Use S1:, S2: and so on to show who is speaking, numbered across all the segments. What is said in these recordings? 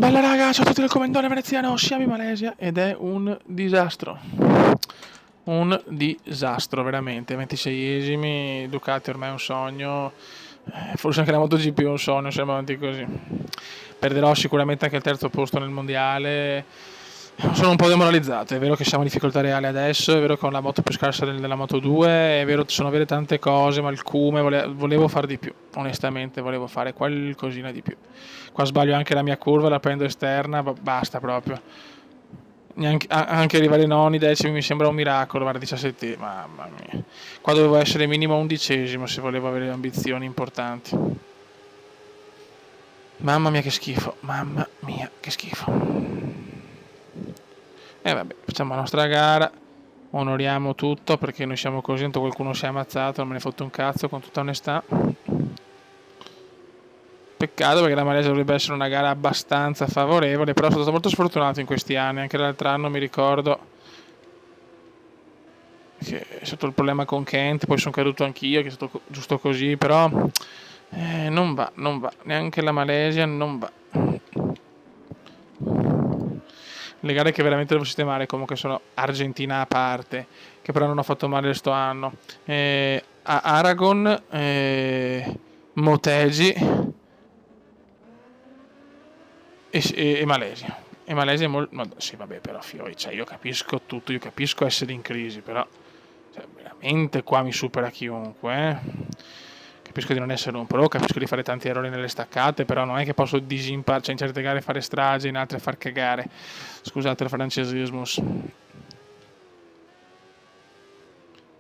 S1: Bella raga, ciao a tutti del comandone veneziano, siamo in Malesia ed è un disastro. Un disastro, veramente. 26esimi, Ducati ormai è un sogno, forse anche la MotoGP è un sogno, siamo avanti così. Perderò sicuramente anche il terzo posto nel mondiale. Sono un po' demoralizzato, è vero che siamo in difficoltà reale adesso, è vero che ho la moto più scarsa della Moto 2, è vero che sono vere tante cose, ma il cume volevo fare di più, onestamente volevo fare qualcosina di più. Qua sbaglio anche la mia curva, la prendo esterna, basta proprio. Anche arrivare ai noni, decimi mi sembra un miracolo, guarda 17, mamma mia. Qua dovevo essere minimo 11esimo se volevo avere ambizioni importanti. Mamma mia che schifo, mamma mia che schifo. E vabbè, facciamo la nostra gara, onoriamo tutto perché noi siamo così, tanto qualcuno si è ammazzato, non me ne fotte un cazzo con tutta onestà. Peccato perché la Malesia dovrebbe essere una gara abbastanza favorevole, però sono stato molto sfortunato in questi anni, anche l'altro anno mi ricordo che è stato il problema con Kent, poi sono caduto anch'io, che è stato giusto così, però non va, neanche la Malesia non va. Le gare che veramente devo sistemare comunque sono Argentina a parte, che però non ho fatto male sto anno. A Aragon, Motegi e Malesia. E Malesia è molto... No, sì, vabbè, però Fiori, cioè, io capisco tutto, io capisco essere in crisi, però cioè, veramente qua mi supera chiunque, Capisco di non essere un pro, capisco di fare tanti errori nelle staccate, però non è che posso disimparare, cioè in certe gare fare strage, in altre far cagare. Scusate il francesismus. In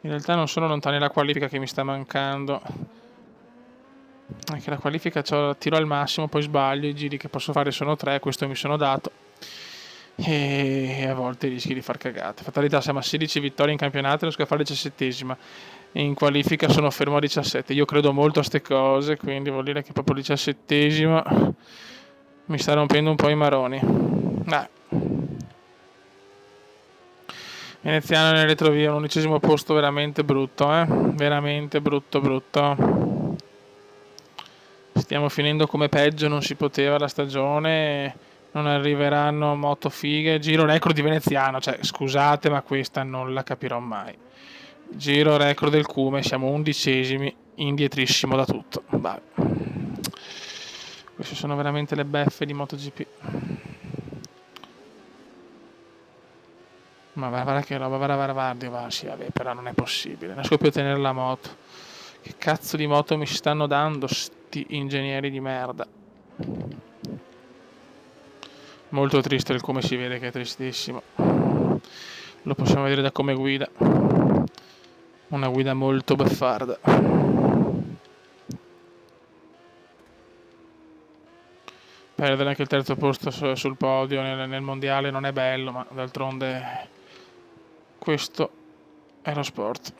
S1: realtà non sono lontani la qualifica che mi sta mancando. Anche la qualifica tiro al massimo, poi sbaglio, i giri che posso fare sono 3, questo mi sono dato. E a volte rischi di far cagate. Fatalità, siamo a 16 vittorie in campionato, non riesco a fare 17esima. In qualifica sono fermo a 17. Io credo molto a ste cose, quindi vuol dire che proprio 17esima mi sta rompendo un po' i maroni. Veneziano nelle retrovie, un 11° posto veramente brutto, veramente brutto. Stiamo finendo come peggio non si poteva la stagione, non arriveranno moto fighe, giro record di veneziano, cioè scusate ma questa non la capirò mai. Giro record del Cume, siamo 11esimi, indietrissimo da tutto. Vabbè. Queste sono veramente le beffe di MotoGP. Ma guarda che roba, guarda, sì, vabbè, però non è possibile, non riesco più a tenere la moto. Che cazzo di moto mi stanno dando sti ingegneri di merda? Molto triste il come si vede che è tristissimo. Lo possiamo vedere da come guida. Una guida molto beffarda. Perdere anche il terzo posto sul podio nel mondiale non è bello, ma d'altronde questo è lo sport.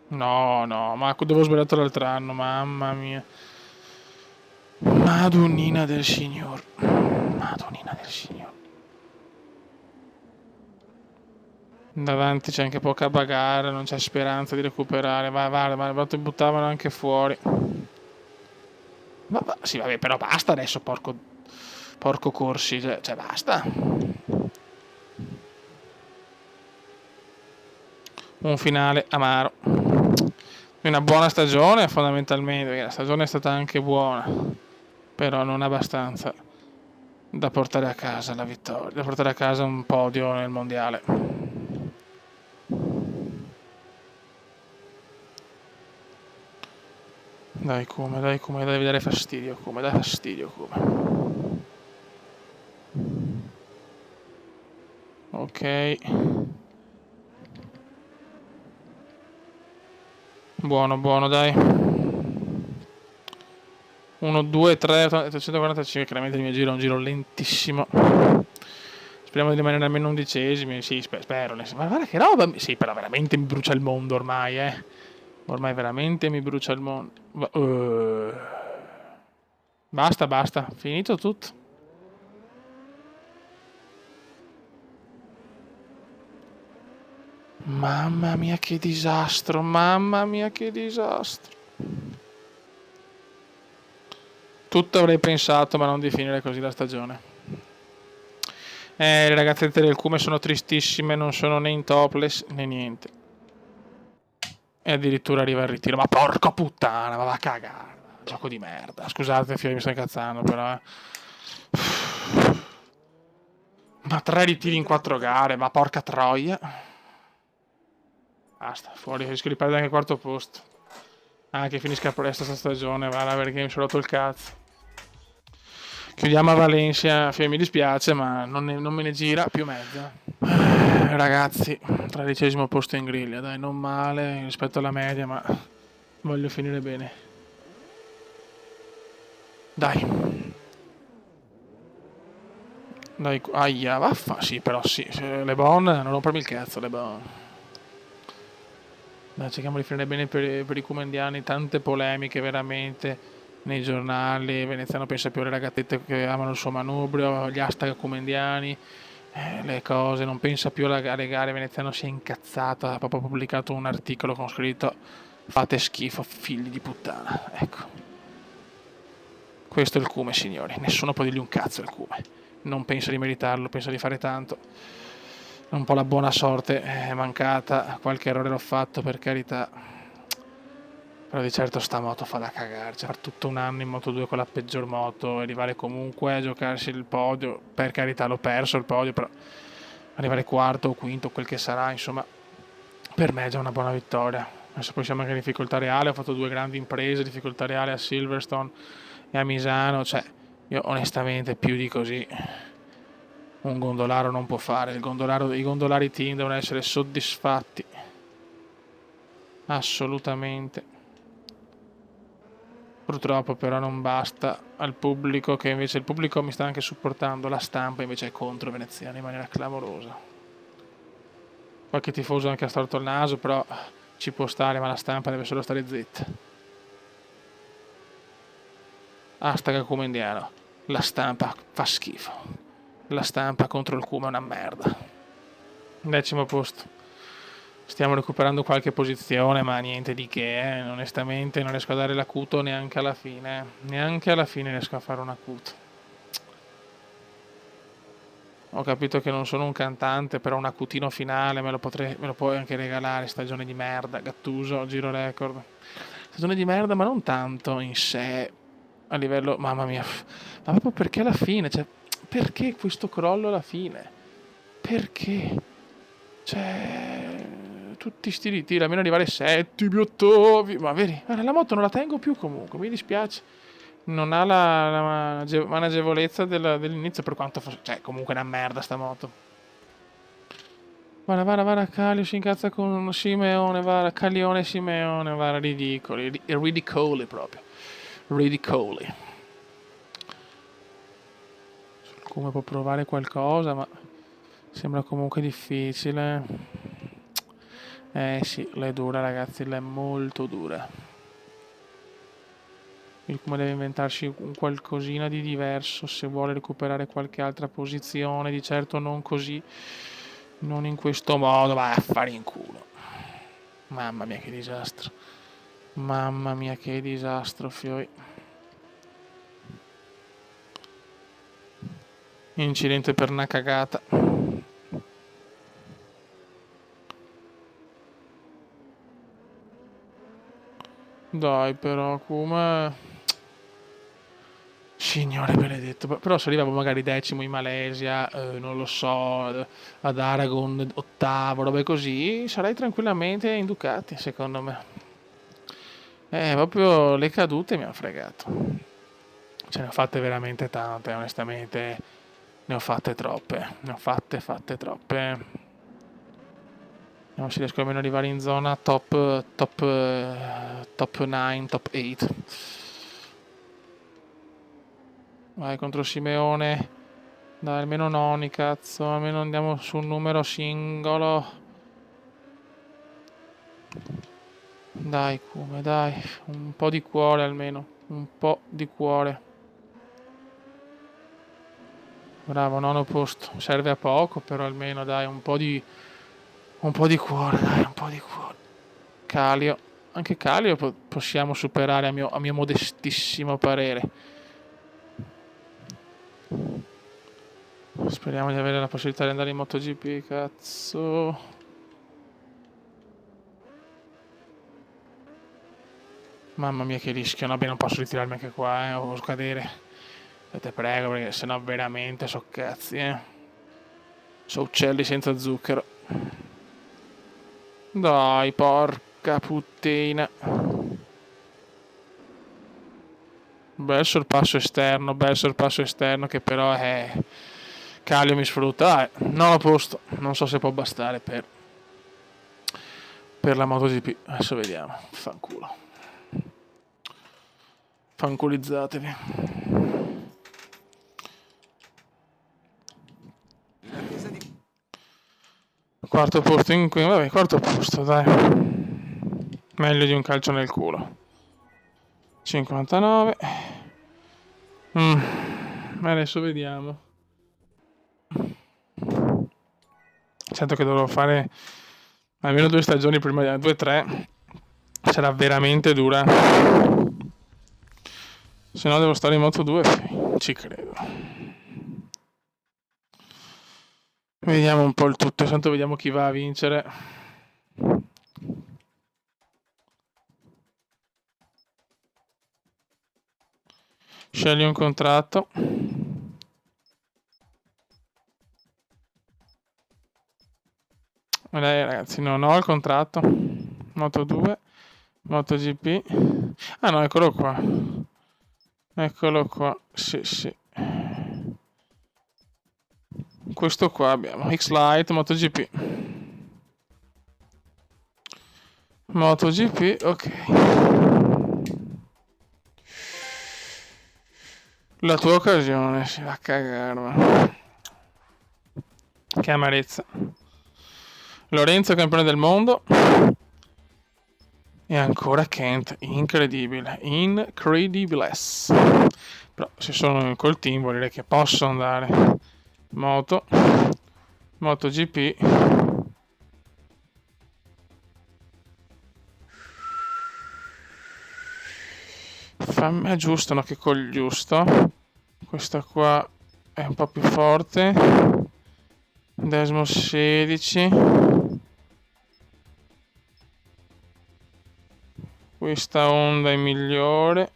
S1: No, ma dove ho sbagliato l'altro anno, mamma mia. Madonnina del Signor. Davanti c'è anche poca bagarre, non c'è speranza di recuperare. Ma ti buttavano anche fuori. Sì, vabbè, però basta adesso, porco corsi, cioè basta. Un finale amaro. Una buona stagione fondamentalmente, perché la stagione è stata anche buona, però non abbastanza da portare a casa la vittoria, da portare a casa un podio nel mondiale. Dai come, devi dare fastidio come, dai fastidio come. Ok. Buono, dai. 1, 2, 3, 345, chiaramente il mio giro è un giro lentissimo. Speriamo di rimanere almeno 11esimi, sì, spero. Ma guarda che roba, sì, però veramente mi brucia il mondo ormai, Ormai veramente mi brucia il mondo. Basta, finito tutto. Mamma mia che disastro. tutto avrei pensato, ma non di finire così la stagione. Le ragazzette del Cume sono tristissime, non sono né in topless né niente. E addirittura arriva il ritiro. Ma porca puttana, ma va a cagare. Gioco di merda. Scusate, mi sto incazzando, però. Ma 3 ritiri in 4 gare, ma porca troia. Basta, fuori, rischio di perdere anche il quarto posto. Che finisca presto sta stagione, va, perché mi sono rotto il cazzo. Chiudiamo a Valencia, mi dispiace, ma non me ne gira più mezza. Ragazzi, 13° posto in griglia, dai, non male rispetto alla media, ma voglio finire bene. Dai. Dai, aia, vaffa, sì, però sì, Le Bon, non rompermi il cazzo, Le Bon. Dai, cerchiamo di finire bene per i cumendiani, tante polemiche veramente nei giornali, Veneziano pensa più alle ragazzette che amano il suo manubrio, gli hashtag cumendiani, le cose, non pensa più alle gare, Veneziano si è incazzato, ha proprio pubblicato un articolo con scritto fate schifo, figli di puttana, ecco. Questo è il Cume, signori, nessuno può dirgli un cazzo al Cume, non pensa di meritarlo, pensa di fare tanto. Un po' la buona sorte è mancata, qualche errore l'ho fatto, per carità, però di certo sta moto fa da cagare, cioè far tutto un anno in Moto2 con la peggior moto, arrivare comunque a giocarsi il podio, per carità l'ho perso il podio, però arrivare quarto o quinto, quel che sarà, insomma, per me è già una buona vittoria. Adesso poi siamo anche in difficoltà reale, ho fatto 2 grandi imprese, difficoltà reale a Silverstone e a Misano, cioè io onestamente più di così un gondolaro non può fare, i gondolari team devono essere soddisfatti, assolutamente. Purtroppo però non basta al pubblico, che invece il pubblico mi sta anche supportando, la stampa invece è contro Veneziano in maniera clamorosa. Qualche tifoso anche ha storto il naso, però ci può stare, ma la stampa deve solo stare zitta. Hashtag Cumendiano, la stampa fa schifo, la stampa contro il Cume è una merda. 10° posto. Stiamo recuperando qualche posizione, ma niente di che, onestamente non riesco a dare l'acuto neanche alla fine. Neanche alla fine riesco a fare un acuto. Ho capito che non sono un cantante, però un acutino finale me lo puoi anche regalare, stagione di merda, Gattuso, giro record. Stagione di merda, ma non tanto in sé, a livello, mamma mia, ma proprio perché alla fine, cioè, perché questo crollo alla fine? Perché? Cioè, tutti sti ritiri, almeno arrivare settimi, ottavi, ma vedi, guarda, la moto non la tengo più comunque, mi dispiace. Non ha la managevolezza dell'inizio, per quanto fosse, cioè, comunque è una merda sta moto. Vara, Calio si incazza con Simeone, vara, Caglione e Simeone, vara, ridicoli proprio. Ridicoli. Come può provare qualcosa, ma sembra comunque difficile. Sì, l'è dura ragazzi, l'è molto dura. Il Kuma deve inventarsi un qualcosina di diverso se vuole recuperare qualche altra posizione, di certo non così, non in questo modo, vai a fare in culo. Mamma mia che disastro. Mamma mia che disastro, fioi. Incidente per una cagata. Dai però, Kuma... Signore benedetto, però se arrivavo magari 10° in Malesia, non lo so, ad Aragon, 8°, robe così, sarei tranquillamente in Ducati, secondo me. Proprio le cadute mi hanno fregato. Ce ne ho fatte veramente tante, onestamente, ne ho fatte troppe, ne ho fatte troppe. Vediamo se riesco almeno ad arrivare in zona top 9, top 8. Vai contro Simeone. Dai, almeno noni, cazzo. Almeno andiamo su un numero singolo. Dai, come, dai. Un po' di cuore almeno. Un po' di cuore. Bravo, 9° posto. Serve a poco, però almeno, dai, un po' di cuore, dai, un po' di cuore. Calio. Anche Calio possiamo superare a mio modestissimo parere. Speriamo di avere la possibilità di andare in MotoGP, cazzo. Mamma mia che rischio, vabbè non posso ritirarmi anche qua, o scadere. Te prego, perché sennò veramente so cazzi, So uccelli senza zucchero. Dai, porca puttina. Bel sorpasso esterno che però è... Calio mi sfrutta, non a posto, non so se può bastare per la MotoGP, adesso vediamo, fanculo. Fanculizzatevi. Quarto posto vabbè, quarto posto, dai. Meglio di un calcio nel culo. 59. Adesso vediamo. Sento che dovrò fare almeno 2 stagioni prima di 2-3. Sarà veramente dura. Se no devo stare in Moto 2, ci credo. Vediamo un po' il tutto, intanto vediamo chi va a vincere. Scegli un contratto. Dai ragazzi, non ho il contratto. Moto 2, MotoGP. Ah no, eccolo qua. Eccolo qua, sì. Questo qua abbiamo X-Lite, MotoGP. MotoGP, ok. La tua occasione, si va a cagare. Che amarezza. Lorenzo campione del mondo. E ancora Kent, incredibile. Incredibles. Però se sono col team vuol dire che posso andare. MotoGP. Fammi giusto, no? Che col giusto. Questa qua è un po' più forte. Desmo 16. Questa onda è migliore.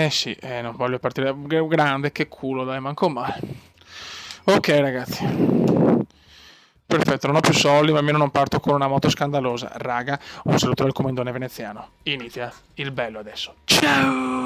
S1: Sì, non voglio partire grande, che culo, dai, manco male. Ok ragazzi. Perfetto, non ho più soldi, ma almeno non parto con una moto scandalosa. Raga, un saluto dal comandone veneziano. Inizia il bello adesso. Ciao!